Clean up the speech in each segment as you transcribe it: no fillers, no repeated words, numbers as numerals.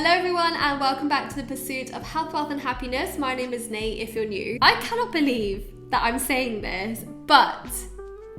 Hello everyone and welcome back to the pursuit of health, wealth and happiness. My name is Nate if you're new. I cannot believe that I'm saying this, but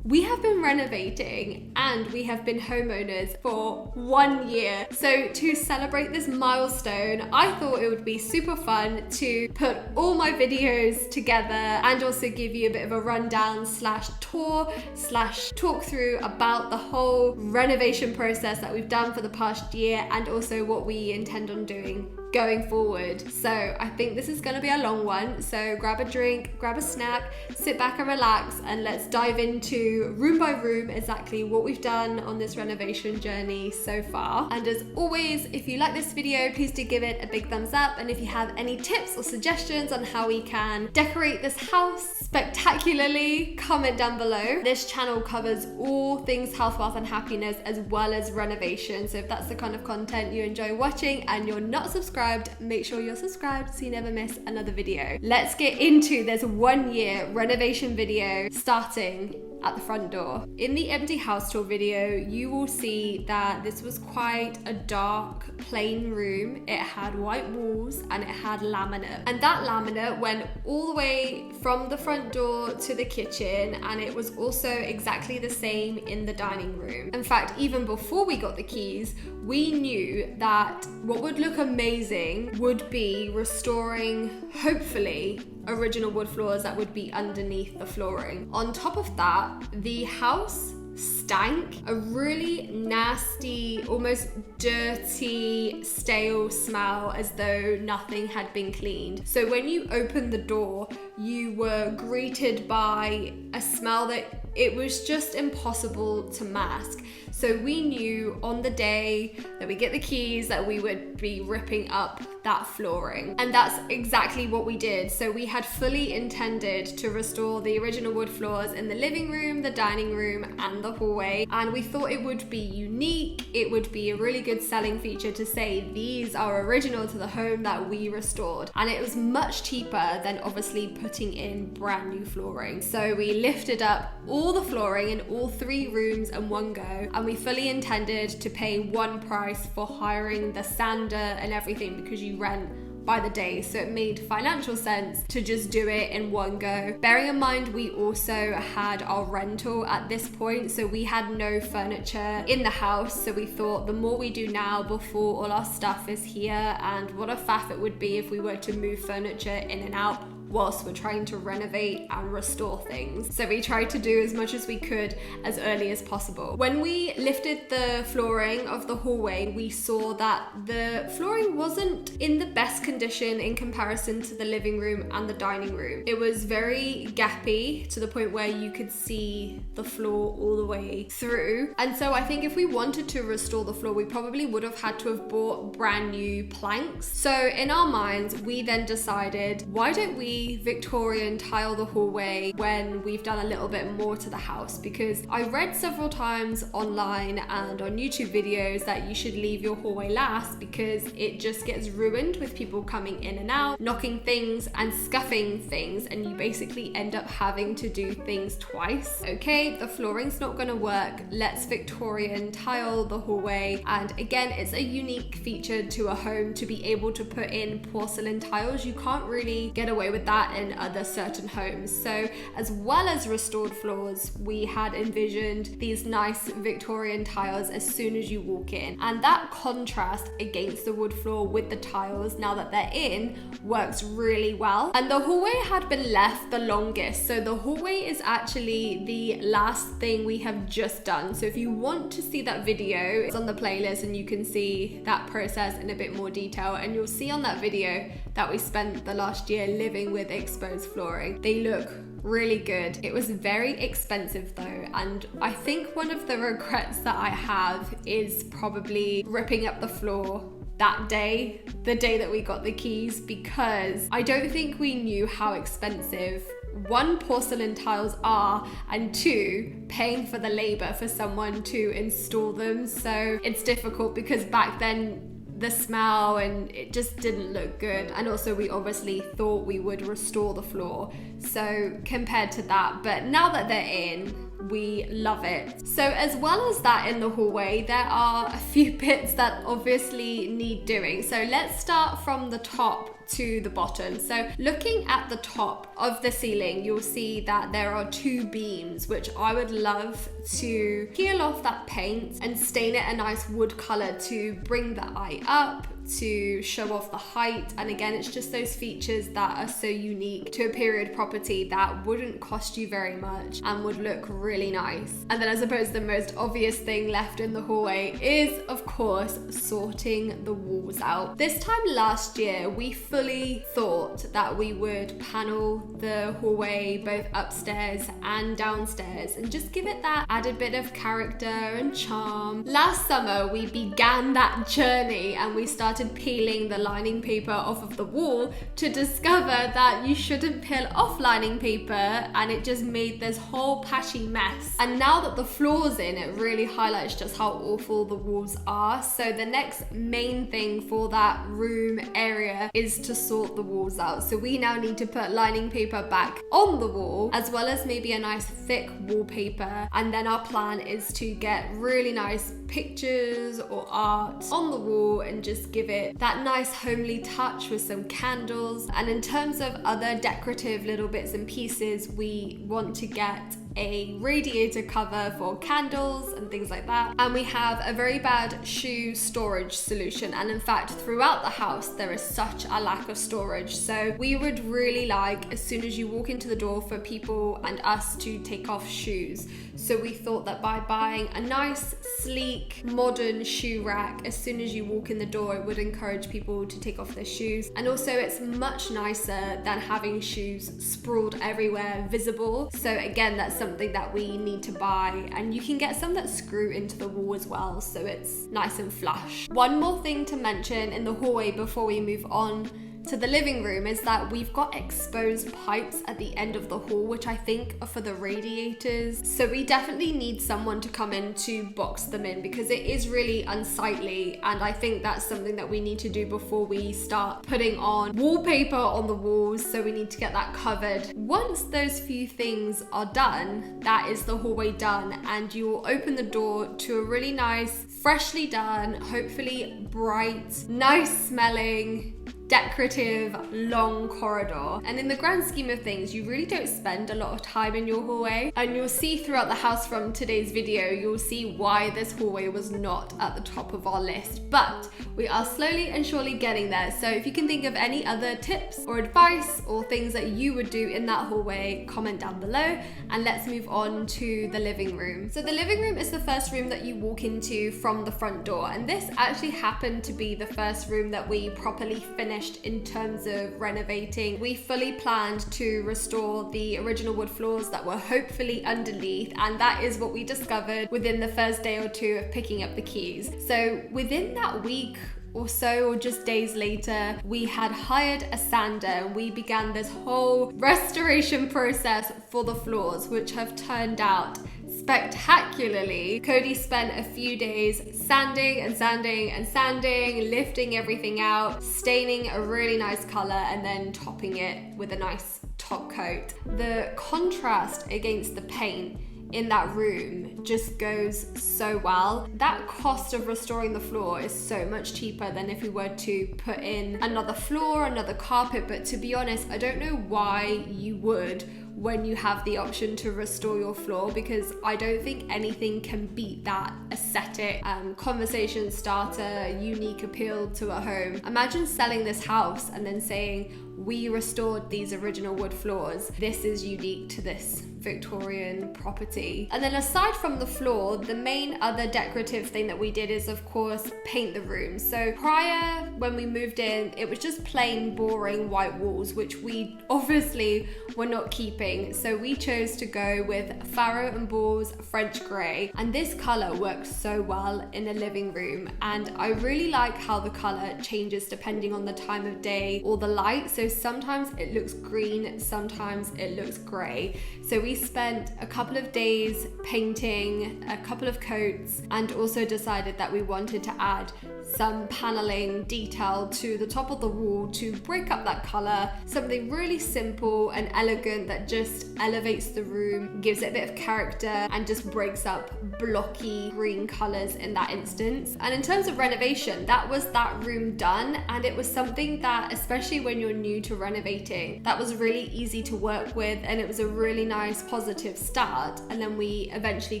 we have been renovating and we have been homeowners for 1 year. So to celebrate this milestone, I thought it would be super fun to put all my videos together and also give you a bit of a rundown slash tour slash talk through about the whole renovation process that we've done for the past year and also what we intend on doing going forward. So I think this is going to be a long one, so grab a drink, grab a snack, sit back and relax, and let's dive into room by room exactly what we've done on this renovation journey so far. And as always, if you like this video, please do give it a big thumbs up, and if you have any tips or suggestions on how we can decorate this house spectacularly, comment down below. This channel covers all things health, wealth and happiness as well as renovation, so if that's the kind of content you enjoy watching and you're not subscribed, make sure you're subscribed so you never miss another video. Let's get into this 1 year renovation video starting at the front door. In the empty house tour video, you will see that this was quite a dark, plain room. It had white walls and it had laminate. And that laminate went all the way from the front door to the kitchen, and it was also exactly the same in the dining room. In fact, even before we got the keys, we knew that what would look amazing would be restoring, hopefully, original wood floors that would be underneath the flooring. On top of that, the house stank, a really nasty, almost dirty, stale smell as though nothing had been cleaned. So when you opened the door, you were greeted by a smell that it was just impossible to mask. So we knew on the day that we get the keys that we would be ripping up that flooring. And that's exactly what we did. So we had fully intended to restore the original wood floors in the living room, the dining room, and the hallway. And we thought it would be unique. It would be a really good selling feature to say these are original to the home that we restored. And it was much cheaper than obviously putting in brand new flooring. So we lifted up all the flooring in all 3 rooms in one go, and we fully intended to pay one price for hiring the sander and everything because you rent by the day, so it made financial sense to just do it in one go. Bearing in mind we also had our rental at this point, so we had no furniture in the house, so we thought the more we do now before all our stuff is here, and what a faff it would be if we were to move furniture in and out whilst we're trying to renovate and restore things. So we tried to do as much as we could as early as possible. When we lifted the flooring of the hallway, we saw that the flooring wasn't in the best condition in comparison to the living room and the dining room. It was very gappy to the point where you could see the floor all the way through. And so I think if we wanted to restore the floor, we probably would have had to have bought brand new planks. So in our minds, we then decided, why don't we Victorian tile the hallway when we've done a little bit more to the house? Because I read several times online and on YouTube videos that you should leave your hallway last because it just gets ruined with people coming in and out, knocking things and scuffing things, and you basically end up having to do things twice. Okay, the flooring's not gonna work, let's Victorian tile the hallway. And again, it's a unique feature to a home to be able to put in porcelain tiles. You can't really get away with that in other certain homes. So as well as restored floors, we had envisioned these nice Victorian tiles as soon as you walk in, and that contrast against the wood floor with the tiles now that they're in works really well. And the hallway had been left the longest, so the hallway is actually the last thing we have just done. So if you want to see that video, it's on the playlist and you can see that process in a bit more detail, and you'll see on that video that we spent the last year living with exposed flooring. They look really good. It was very expensive though, and I think one of the regrets that I have is probably ripping up the floor that day, the day that we got the keys, because I don't think we knew how expensive 1, porcelain tiles are, and 2, paying for the labor for someone to install them. So it's difficult because back then the smell and it just didn't look good, and also we obviously thought we would restore the floor, so compared to that. But now that they're in, we love it. So as well as that, in the hallway, there are a few bits that obviously need doing. So let's start from the top to the bottom. So looking at the top of the ceiling, you'll see that there are 2 beams, which I would love to peel off that paint and stain it a nice wood color to bring the eye up, to show off the height. And again, it's just those features that are so unique to a period property that wouldn't cost you very much and would look really nice. And then I suppose the most obvious thing left in the hallway is, of course, sorting the walls out. This time last year, we fully thought that we would panel the hallway both upstairs and downstairs and just give it that added bit of character and charm. Last summer, we began that journey and we started peeling the lining paper off of the wall to discover that you shouldn't peel off lining paper, and it just made this whole patchy mess. And now that the floor's in, it really highlights just how awful the walls are. So the next main thing for that room area is to sort the walls out. So we now need to put lining paper back on the wall, as well as maybe a nice thick wallpaper. And then our plan is to get really nice pictures or art on the wall and just give it that nice homely touch with some candles. And in terms of other decorative little bits and pieces, we want to get a radiator cover for candles and things like that. And we have a very bad shoe storage solution. And in fact, throughout the house, there is such a lack of storage. So we would really like, as soon as you walk into the door, for people and us to take off shoes. So we thought that by buying a nice, sleek, modern shoe rack, as soon as you walk in the door, it would encourage people to take off their shoes. And also it's much nicer than having shoes sprawled everywhere, visible. So again, that's something that we need to buy. And you can get some that screw into the wall as well, so it's nice and flush. One more thing to mention in the hallway before we move on to the living room is that we've got exposed pipes at the end of the hall, which I think are for the radiators. So we definitely need someone to come in to box them in, because it is really unsightly. And I think that's something that we need to do before we start putting on wallpaper on the walls. So we need to get that covered. Once those few things are done, that is the hallway done. And you will open the door to a really nice, freshly done, hopefully bright, nice smelling, decorative, long corridor. And in the grand scheme of things, you really don't spend a lot of time in your hallway. And you'll see throughout the house from today's video, you'll see why this hallway was not at the top of our list. But we are slowly and surely getting there. So if you can think of any other tips or advice or things that you would do in that hallway, comment down below. And let's move on to the living room. So the living room is the first room that you walk into from the front door. And this actually happened to be the first room that we properly finished in terms of renovating. We fully planned to restore the original wood floors that were hopefully underneath, and that is what we discovered within the first day or two of picking up the keys. So within that week or so, or just days later, we had hired a sander and we began this whole restoration process for the floors, which have turned out spectacularly. Cody spent a few days sanding and sanding and sanding, lifting everything out, staining a really nice color, and then topping it with a nice top coat. The contrast against the paint in that room just goes so well. That cost of restoring the floor is so much cheaper than if we were to put in another floor, another carpet. But to be honest, I don't know why you would when you have the option to restore your floor, because I don't think anything can beat that aesthetic, conversation starter, unique appeal to a home. Imagine selling this house and then saying, we restored these original wood floors. This is unique to this Victorian property. And then aside from the floor, the main other decorative thing that we did is, of course, paint the room. So prior, when we moved in, it was just plain boring white walls, which we obviously were not keeping. So we chose to go with Farrow & Ball's French Grey, and this color works so well in a living room. And I really like how the color changes depending on the time of day or the light. So sometimes it looks green, sometimes it looks gray. So we spent a couple of days painting a couple of coats, and also decided that we wanted to add some paneling detail to the top of the wall to break up that color. Something really simple and elegant that just elevates the room, gives it a bit of character, and just breaks up blocky green colors in that instance. And in terms of renovation, that was that room done, and it was something that, especially when you're new to renovating, that was really easy to work with, and it was a really nice positive start. And then we eventually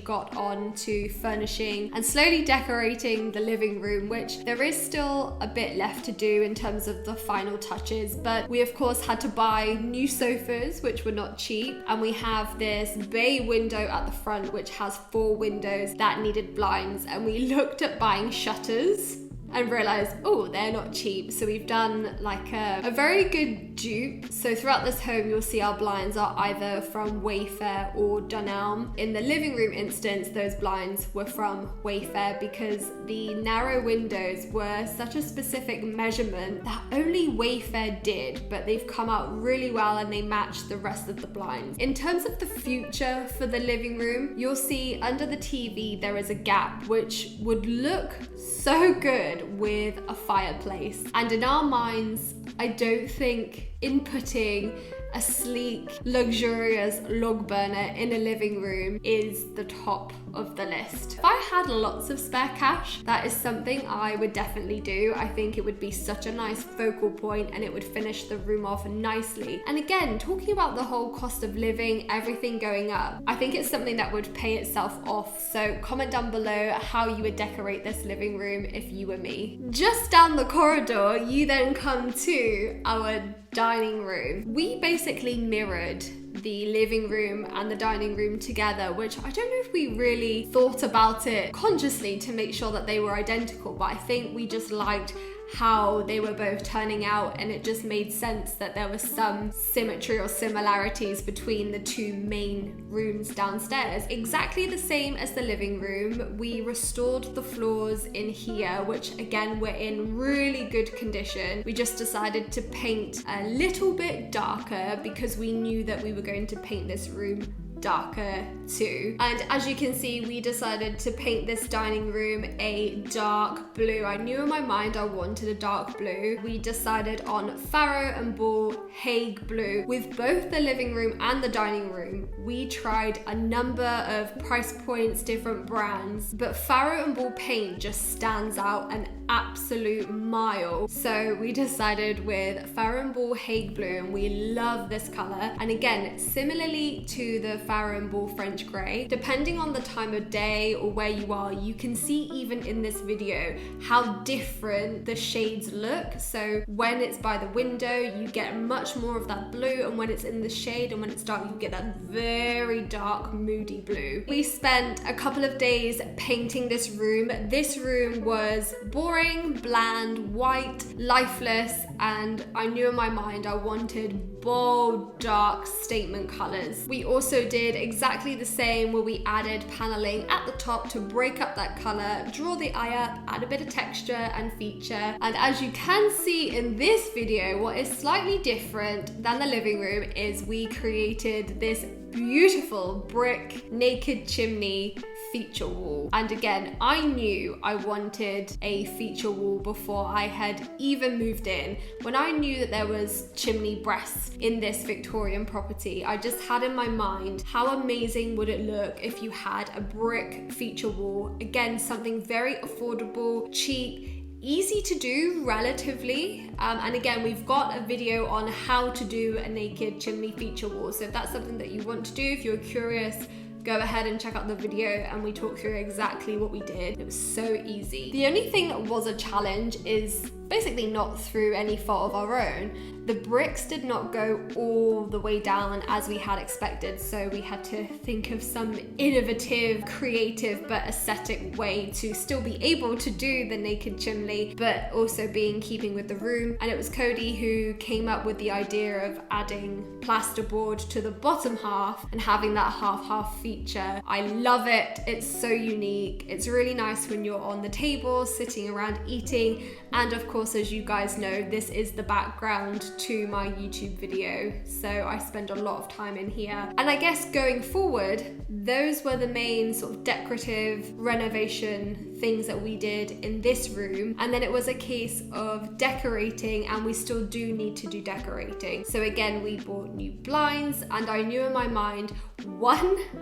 got on to furnishing and slowly decorating the living room, which there is still a bit left to do in terms of the final touches, but we of course had to buy new sofas, which were not cheap, and we have this bay window at the front which has 4 windows that needed blinds, and we looked at buying shutters and realized, oh, they're not cheap. So we've done like a very good dupe. So throughout this home, you'll see our blinds are either from Wayfair or Dunelm. In the living room instance, those blinds were from Wayfair because the narrow windows were such a specific measurement that only Wayfair did, but they've come out really well and they match the rest of the blinds. In terms of the future for the living room, you'll see under the TV, there is a gap which would look so good with a fireplace. And in our minds, I don't think inputting a sleek, luxurious log burner in a living room is the top of the list. If I had lots of spare cash, that is something I would definitely do. I think it would be such a nice focal point and it would finish the room off nicely. And again, talking about the whole cost of living, everything going up, I think it's something that would pay itself off. So comment down below how you would decorate this living room if you were me. Just down the corridor, you then come to our dining room. We basically mirrored the living room and the dining room together, which I don't know if we really thought about it consciously to make sure that they were identical, but I think we just liked how they were both turning out, and it just made sense that there was some symmetry or similarities between the 2 main rooms downstairs. Exactly the same as the living room, we restored the floors in here, which again were in really good condition. We just decided to paint a little bit darker because we knew that we were going to paint this room darker too. And as you can see, we decided to paint this dining room a dark blue. I knew in my mind I wanted a dark blue. We decided on Farrow and Ball Hague blue. With both the living room and the dining room, we tried a number of price points, different brands, but Farrow and Ball paint just stands out an absolute mile. So we decided with Farrow and Ball Hague blue, and we love this color. And again, similarly to the Farrow and Ball French grey, depending on the time of day or where you are, you can see even in this video how different the shades look. So when it's by the window, you get much more of that blue, and when it's in the shade and when it's dark, you get that very dark, moody blue. We spent a couple of days painting this room. This room was boring, bland, white, lifeless, and I knew in my mind I wanted bold, dark statement colors. We also did exactly the same where we added paneling at the top to break up that color, draw the eye up, add a bit of texture and feature. And as you can see in this video, what is slightly different than the living room is we created this beautiful brick naked chimney feature wall. And again, I knew I wanted a feature wall before I had even moved in. When I knew that there was chimney breasts in this Victorian property, I just had in my mind how amazing would it look if you had a brick feature wall. Again, something very affordable, cheap, easy to do relatively, and again, we've got a video on how to do a naked chimney feature wall, so if that's something that you want to do, if you're curious, go ahead and check out the video and we talk through exactly what we did. It was so easy. The only thing that was a challenge is basically not through any fault of our own. The bricks did not go all the way down as we had expected, so we had to think of some innovative, creative, but aesthetic way to still be able to do the naked chimney, but also be in keeping with the room. And it was Cody who came up with the idea of adding plasterboard to the bottom half and having that half-half feature. I love it. It's so unique. It's really nice when you're on the table, sitting around eating, and of course, as you guys know, this is the background to my YouTube video, so I spend a lot of time in here. And I guess going forward, those were the main sort of decorative renovation things that we did in this room. And then it was a case of decorating, and we still do need to do decorating. So again, we bought new blinds, and I knew in my mind,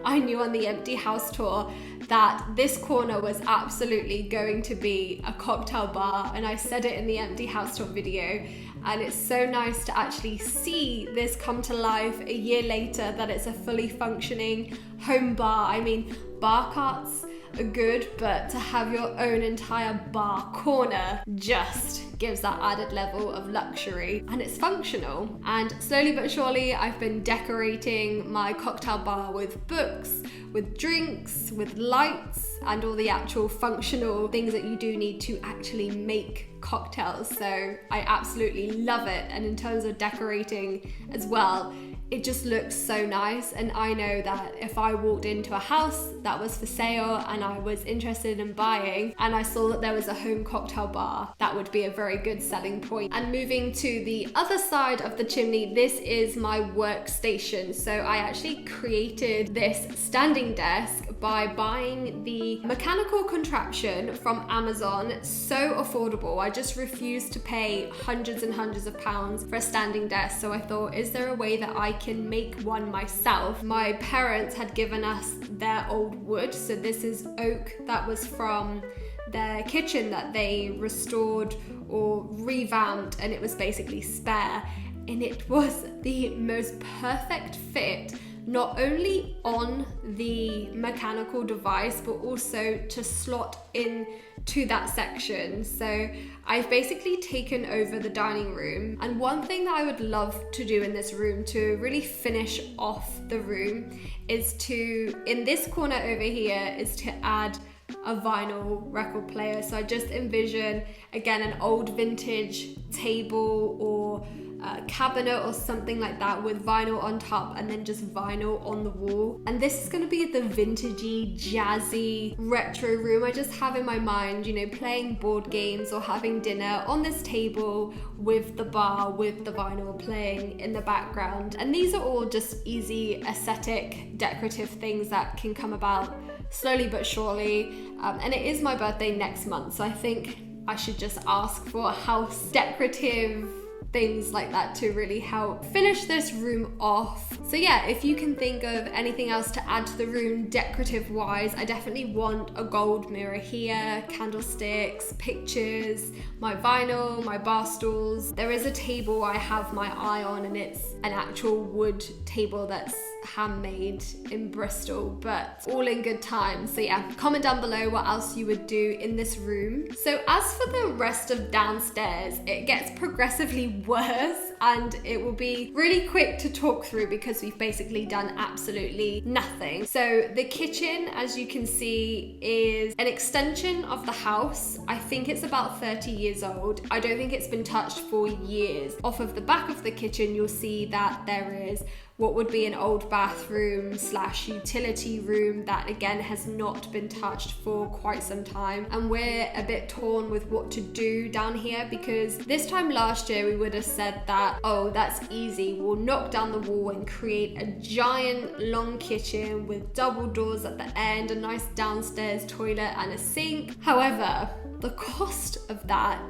I knew on the empty house tour that this corner was absolutely going to be a cocktail bar, and I said it in the empty house tour video. And it's so nice to actually see this come to life a year later, that it's a fully functioning home bar. I mean, bar carts are good, but to have your own entire bar corner just gives that added level of luxury, and it's functional. And slowly but surely, I've been decorating my cocktail bar with books, with drinks, with lights, and all the actual functional things that you do need to actually make cocktails. So I absolutely love it. And in terms of decorating as well, it just looks so nice. And I know that if I walked into a house that was for sale and I was interested in buying, and I saw that there was a home cocktail bar, that would be a very good selling point. And moving to the other side of the chimney, this is my workstation. So I actually created this standing desk by buying the mechanical contraption from Amazon. So affordable. I just refused to pay hundreds and hundreds of pounds for a standing desk. So I thought, is there a way that I can make one myself? My parents had given us their old wood. So this is oak that was from their kitchen that they restored or revamped, and it was basically spare. And it was the most perfect fit, not only on the mechanical device, but also to slot in to that section. So I've basically taken over the dining room. And one thing that I would love to do in this room to really finish off the room is to, in this corner over here, is to add a vinyl record player. So I just envision, again, an old vintage table or a cabinet or something like that with vinyl on top, and then just vinyl on the wall. And this is going to be the vintagey, jazzy, retro room I just have in my mind, you know, playing board games or having dinner on this table with the bar, with the vinyl playing in the background. And these are all just easy aesthetic, decorative things that can come about slowly but surely. And it is my birthday next month, so I think I should just ask for house decorative things like that to really help finish this room off. So yeah, if you can think of anything else to add to the room decorative wise, I definitely want a gold mirror here, candlesticks, pictures, my vinyl, my bar stools. There is a table I have my eye on, and it's an actual wood table that's handmade in Bristol, but all in good time. So yeah, comment down below what else you would do in this room. So as for the rest of downstairs, it gets progressively worse, and it will be really quick to talk through because we've basically done absolutely nothing. So the kitchen, as you can see, is an extension of the house. I think it's about 30 years old. I don't think it's been touched for years. Off of the back of the kitchen, you'll see that there is what would be an old bathroom / utility room that again has not been touched for quite some time. And we're a bit torn with what to do down here, because this time last year we would have said that, oh, that's easy, we'll knock down the wall and create a giant long kitchen with double doors at the end, a nice downstairs toilet and a sink. However, the cost of that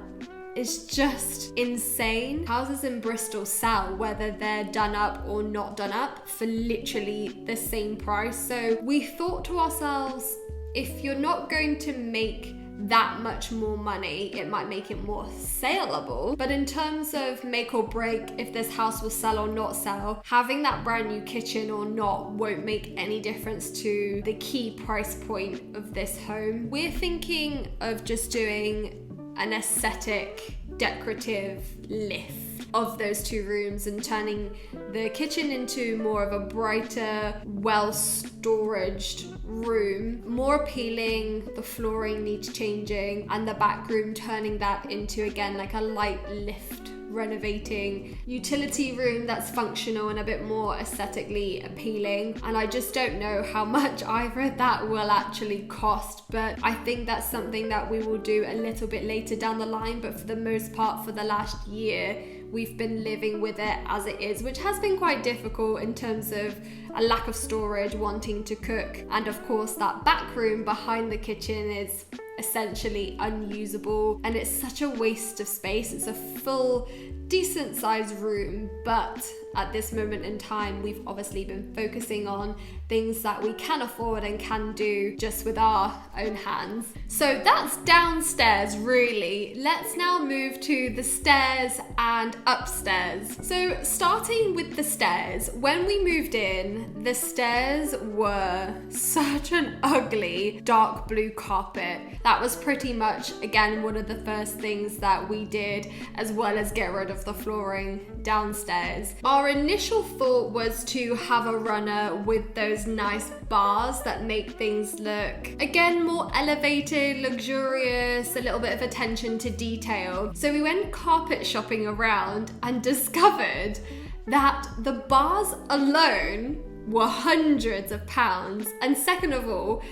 is just insane. Houses in Bristol sell, whether they're done up or not done up, for literally the same price. So we thought to ourselves, if you're not going to make that much more money, it might make it more saleable. But in terms of make or break, if this house will sell or not sell, having that brand new kitchen or not won't make any difference to the key price point of this home. We're thinking of just doing an aesthetic, decorative lift of those two rooms and turning the kitchen into more of a brighter, well-storaged room, more appealing. The flooring needs changing, and the back room turning that into, again, like a light lift renovating utility room that's functional and a bit more aesthetically appealing. And I just don't know how much either of that will actually cost, but I think that's something that we will do a little bit later down the line. But for the most part, for the last year, we've been living with it as it is, which has been quite difficult in terms of a lack of storage, wanting to cook. And of course, that back room behind the kitchen is essentially unusable, and it's such a waste of space. It's a full, decent sized room, but at this moment in time, we've obviously been focusing on things that we can afford and can do just with our own hands. So that's downstairs, really. Let's now move to the stairs and upstairs. So starting with the stairs, when we moved in, the stairs were such an ugly dark blue carpet. That was pretty much, again, one of the first things that we did, as well as get rid of the flooring downstairs. Our initial thought was to have a runner with those nice bars that make things look, again, more elevated, luxurious, a little bit of attention to detail. So we went carpet shopping around and discovered that the bars alone were hundreds of pounds, and second of all,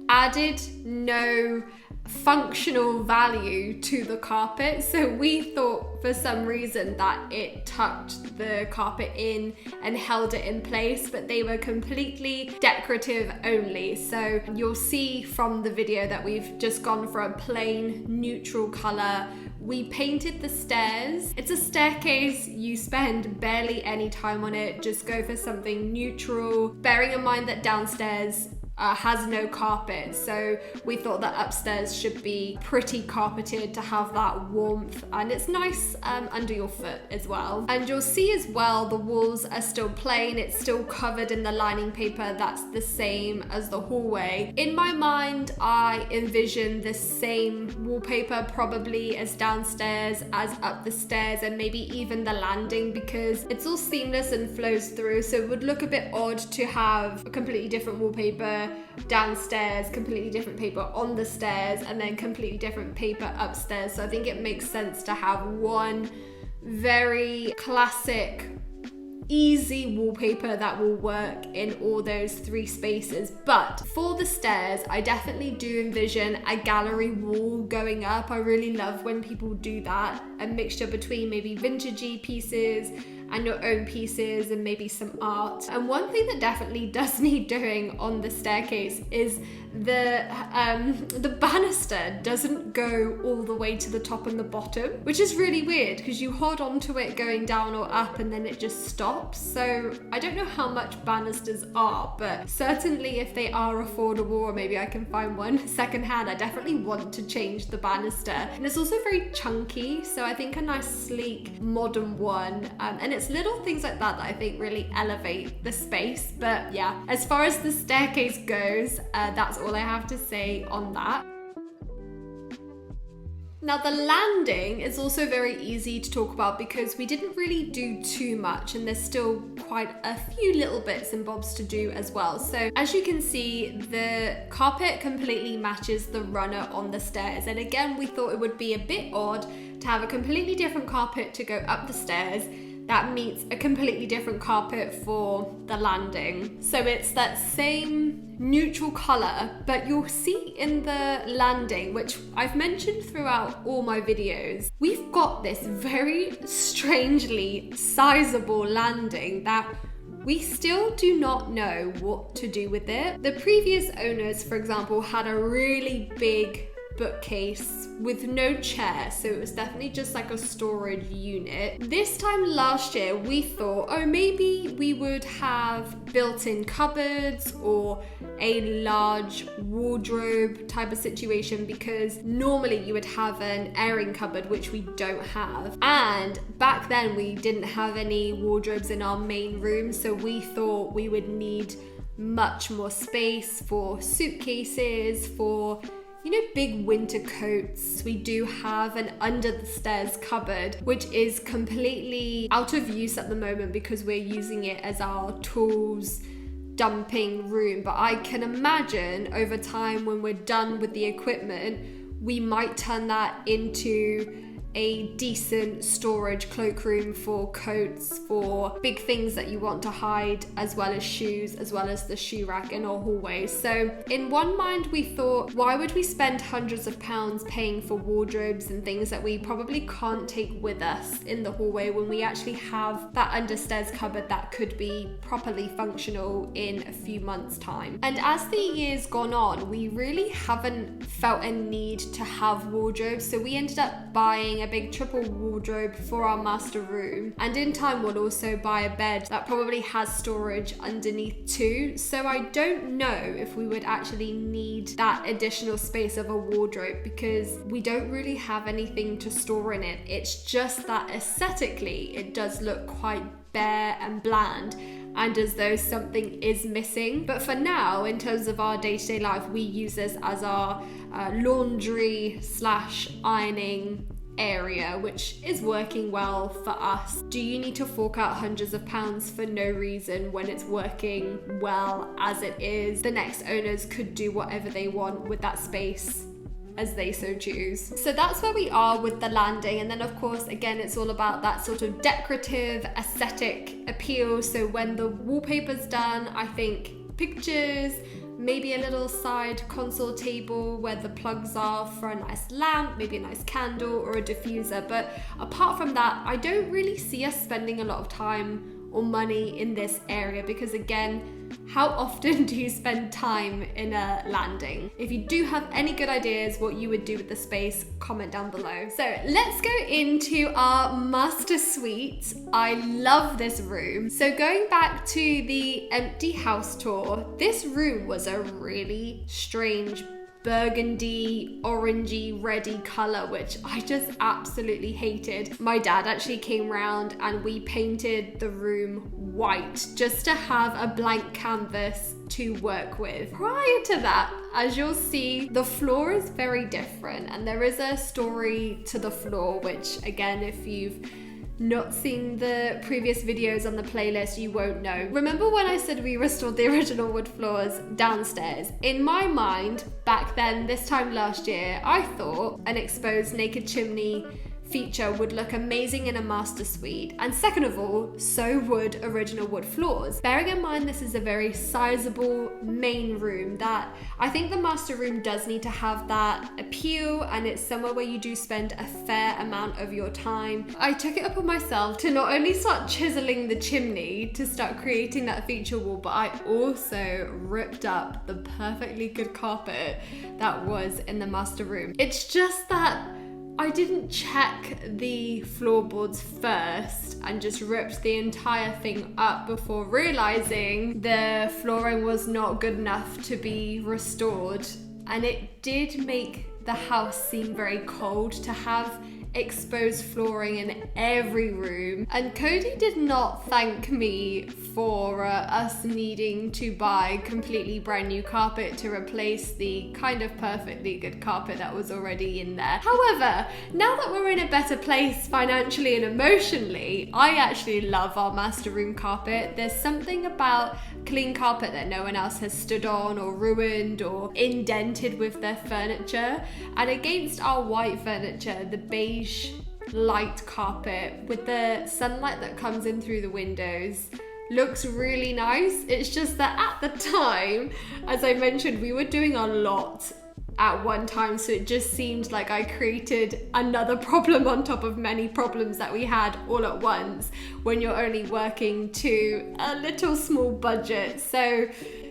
added no functional value to the carpet. So we thought for some reason that it tucked the carpet in and held it in place, but they were completely decorative only. So you'll see from the video that we've just gone for a plain neutral color. We painted the stairs. It's a staircase, you spend barely any time on it, just go for something neutral, bearing in mind that downstairs has no carpet, so we thought that upstairs should be pretty carpeted to have that warmth, and it's nice under your foot as well. And you'll see as well the walls are still plain, it's still covered in the lining paper that's the same as the hallway. In my mind, I envision the same wallpaper probably as downstairs as up the stairs, and maybe even the landing, because it's all seamless and flows through, so it would look a bit odd to have a completely different wallpaper downstairs, completely different paper on the stairs, and then completely different paper upstairs. So I think it makes sense to have one very classic, easy wallpaper that will work in all those three spaces. But for the stairs, I definitely do envision a gallery wall going up. I really love when people do that, a mixture between maybe vintagey pieces and your own pieces and maybe some art. And one thing that definitely does need doing on the staircase is the banister doesn't go all the way to the top and the bottom, which is really weird because you hold on to it going down or up and then it just stops. So I don't know how much banisters are, but certainly if they are affordable, or maybe I can find one secondhand, I definitely want to change the banister. And it's also very chunky, so I think a nice sleek modern one, and it's little things like that that I think really elevate the space. But yeah, as far as the staircase goes, that's all I have to say on that. Now the landing is also very easy to talk about because we didn't really do too much, and there's still quite a few little bits and bobs to do as well. So as you can see, the carpet completely matches the runner on the stairs, and again we thought it would be a bit odd to have a completely different carpet to go up the stairs that meets a completely different carpet for the landing. So it's that same neutral color, but you'll see in the landing, which I've mentioned throughout all my videos, we've got this very strangely sizable landing that we still do not know what to do with it. The previous owners, for example, had a really big bookcase with no chair, so it was definitely just like a storage unit. This time last year we thought, oh, maybe we would have built-in cupboards or a large wardrobe type of situation, because normally you would have an airing cupboard, which we don't have, and back then we didn't have any wardrobes in our main room, so we thought we would need much more space for suitcases, for big winter coats. We do have an under the stairs cupboard, which is completely out of use at the moment because we're using it as our tools dumping room. But I can imagine over time, when we're done with the equipment, we might turn that into a decent storage cloakroom for coats, for big things that you want to hide, as well as shoes, as well as the shoe rack in our hallway. So in one mind we thought, why would we spend hundreds of pounds paying for wardrobes and things that we probably can't take with us in the hallway when we actually have that understairs cupboard that could be properly functional in a few months' time. And as the years gone on, we really haven't felt a need to have wardrobes, so we ended up buying a big triple wardrobe for our master room, and in time we'll also buy a bed that probably has storage underneath too. So I don't know if we would actually need that additional space of a wardrobe, because we don't really have anything to store in it. It's just that aesthetically it does look quite bare and bland, and as though something is missing. But for now, in terms of our day-to-day life, we use this as our laundry / ironing area, which is working well for us. Do you need to fork out hundreds of pounds for no reason when it's working well as it is? The next owners could do whatever they want with that space as they so choose. So that's where we are with the landing. And then of course, again, it's all about that sort of decorative aesthetic appeal. So when the wallpaper's done, I think pictures, maybe a little side console table where the plugs are for a nice lamp, maybe a nice candle or a diffuser. But apart from that, I don't really see us spending a lot of time or money in this area, because again, how often do you spend time in a landing? If you do have any good ideas what you would do with the space, comment down below. So let's go into our master suite. I love this room. So going back to the empty house tour, this room was a really strange burgundy, orangey, reddy color, which I just absolutely hated. My dad actually came round and we painted the room white just to have a blank canvas to work with. Prior to that, as you'll see, the floor is very different, and there is a story to the floor, which again, if you've not seen the previous videos on the playlist, you won't know. Remember when I said we restored the original wood floors downstairs? In my mind, back then, this time last year, I thought an exposed naked chimney feature would look amazing in a master suite, and second of all, so would original wood floors. Bearing in mind this is a very sizable main room, that I think the master room does need to have that appeal, and it's somewhere where you do spend a fair amount of your time. I took it upon myself to not only start chiseling the chimney to start creating that feature wall, but I also ripped up the perfectly good carpet that was in the master room. It's just that I didn't check the floorboards first and just ripped the entire thing up before realizing the flooring was not good enough to be restored. And it did make the house seem very cold to have exposed flooring in every room. And Cody did not thank me for us needing to buy completely brand new carpet to replace the kind of perfectly good carpet that was already in there. However, now that we're in a better place financially and emotionally, I actually love our master room carpet. There's something about clean carpet that no one else has stood on or ruined or indented with their furniture. And against our white furniture, the beige light carpet with the sunlight that comes in through the windows looks really nice. It's just that at the time, as I mentioned, we were doing a lot at one time, so it just seemed like I created another problem on top of many problems that we had all at once when you're only working to a little small budget. So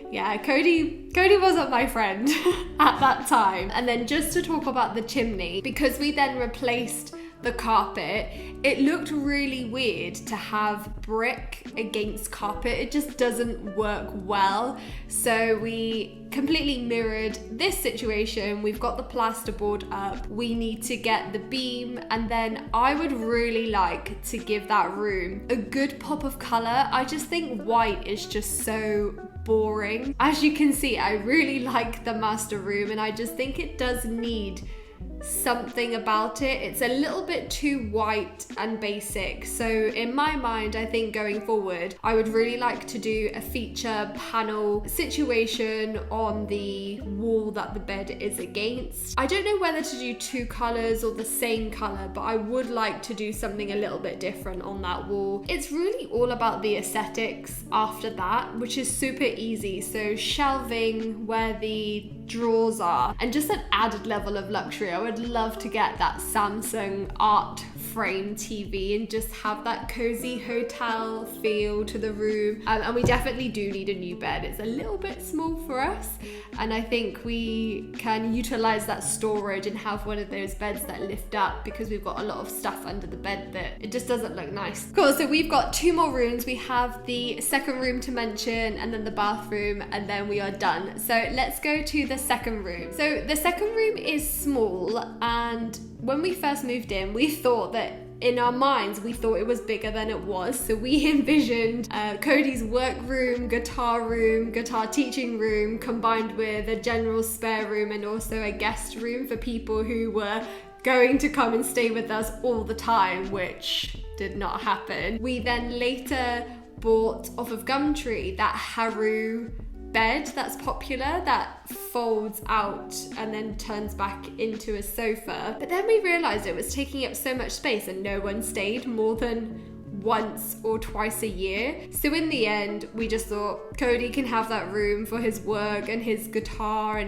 yeah, Cody wasn't my friend at that time. And then just to talk about the chimney, because we then replaced the carpet, it looked really weird to have brick against carpet. It just doesn't work well. So we completely mirrored this situation. We've got the plasterboard up. We need to get the beam, and then I would really like to give that room a good pop of color. I just think white is just so boring. As you can see, I really like the master room, and I just think it does need something about it. It's a little bit too white and basic. So in my mind, I think going forward, I would really like to do a feature panel situation on the wall that the bed is against. I don't know whether to do 2 colors or the same color, but I would like to do something a little bit different on that wall. It's really all about the aesthetics after that, which is super easy. So shelving where the drawers are, and just an added level of luxury. I would love to get that Samsung art frame TV and just have that cozy hotel feel to the room. And we definitely do need a new bed. It's a little bit small for us, and I think we can utilize that storage and have one of those beds that lift up, because we've got a lot of stuff under the bed that it just doesn't look nice. Cool, so we've got 2 more rooms. We have the second room to mention, and then the bathroom, and then we are done. So let's go to the second room. So the second room is small, and when we first moved in, we thought that in our minds, we thought it was bigger than it was. So we envisioned Cody's workroom, guitar teaching room, combined with a general spare room and also a guest room for people who were going to come and stay with us all the time, which did not happen. We then later bought off of Gumtree that Haru bed that's popular, that folds out and then turns back into a sofa. But then we realized it was taking up so much space and no one stayed more than once or twice a year. So in the end, we just thought Cody can have that room for his work and his guitar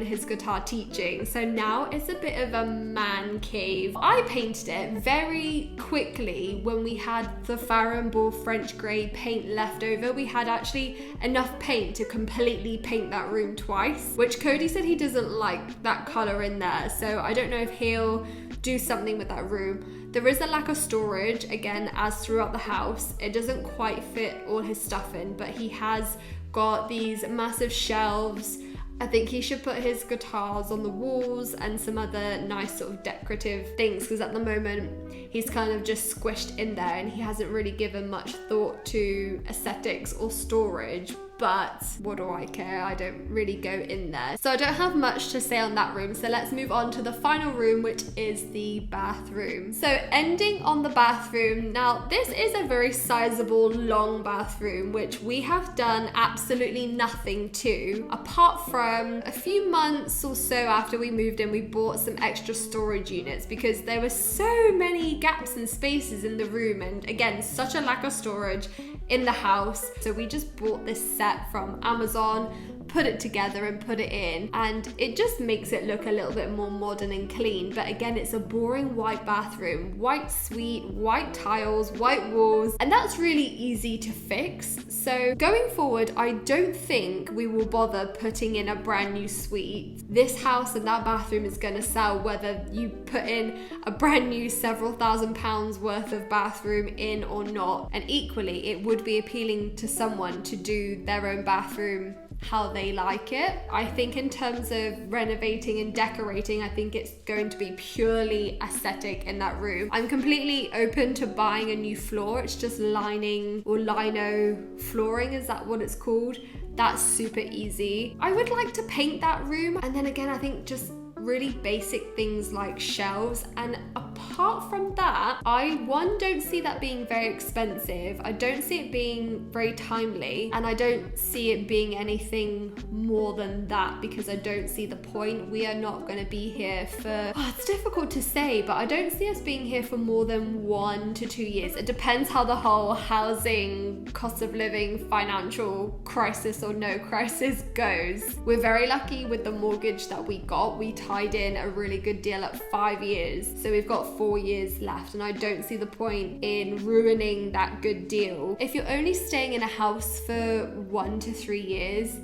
teaching. So now it's a bit of a man cave. I painted it very quickly when we had the Farrow & Ball French grey paint left over. We had actually enough paint to completely paint that room twice, which Cody said he doesn't like that colour in there. So I don't know if he'll do something with that room. There is a lack of storage, again, as throughout the house. It doesn't quite fit all his stuff in, but he has got these massive shelves. I think he should put his guitars on the walls and some other nice sort of decorative things, because at the moment he's kind of just squished in there and he hasn't really given much thought to aesthetics or storage. But what do I care? I don't really go in there. So I don't have much to say on that room. So let's move on to the final room, which is the bathroom. So ending on the bathroom. Now, this is a very sizable, long bathroom, which we have done absolutely nothing to, apart from a few months or so after we moved in, we bought some extra storage units because there were so many gaps and spaces in the room. And again, such a lack of storage in the house. So we just bought this set from Amazon, put it together and put it in, and it just makes it look a little bit more modern and clean. But again, it's a boring white bathroom, white suite, white tiles, white walls, and that's really easy to fix. So going forward, I don't think we will bother putting in a brand new suite. This house and that bathroom is going to sell whether you put in a brand new several £1,000s worth of bathroom in or not. And equally, it would be appealing to someone to do their own bathroom how they like it. I think in terms of renovating and decorating, I think it's going to be purely aesthetic in that room. I'm completely open to buying a new floor. It's just lining or lino flooring, is that what it's called? That's super easy. I would like to paint that room, and then again, I think just really basic things like shelves. And apart from that, I don't see that being very expensive. I don't see it being very timely, and I don't see it being anything more than that, because I don't see the point. We are not going to be here for, it's difficult to say, but I don't see us being here for more than 1 to 2 years. It depends how the whole housing, cost of living, financial crisis or no crisis goes. We're very lucky with the mortgage that we got. We tied in a really good deal at 5 years, so we've got 4 years left, and I don't see the point in ruining that good deal. If you're only staying in a house for 1 to 3 years,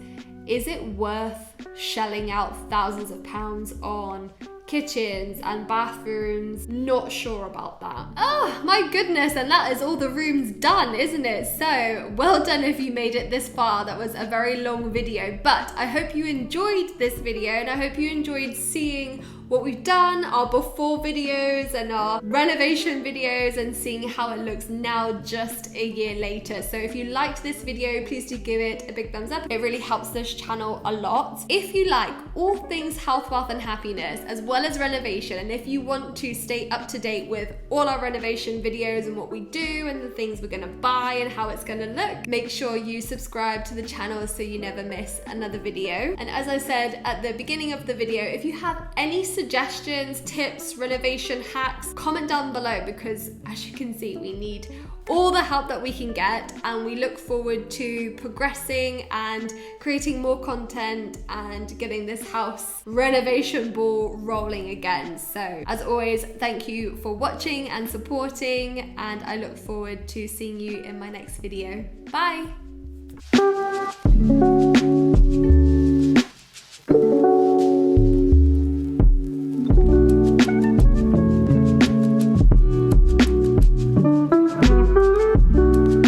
is it worth shelling out thousands of pounds on kitchens and bathrooms? Not sure about that. Oh my goodness, and that is all the rooms done, isn't it? So well done if you made it this far. That was a very long video, but I hope you enjoyed this video, and I hope you enjoyed seeing what we've done, our before videos and our renovation videos, and seeing how it looks now just a year later. So if you liked this video, please do give it a big thumbs up. It really helps this channel a lot. If you like all things health, wealth and happiness, as well as renovation, and if you want to stay up to date with all our renovation videos and what we do and the things we're gonna buy and how it's gonna look, make sure you subscribe to the channel so you never miss another video. And as I said at the beginning of the video, if you have any suggestions, tips, renovation hacks, comment down below, because as you can see, we need all the help that we can get, and we look forward to progressing and creating more content and getting this house renovation ball rolling again. So as always, thank you for watching and supporting, and I look forward to seeing you in my next video. Bye.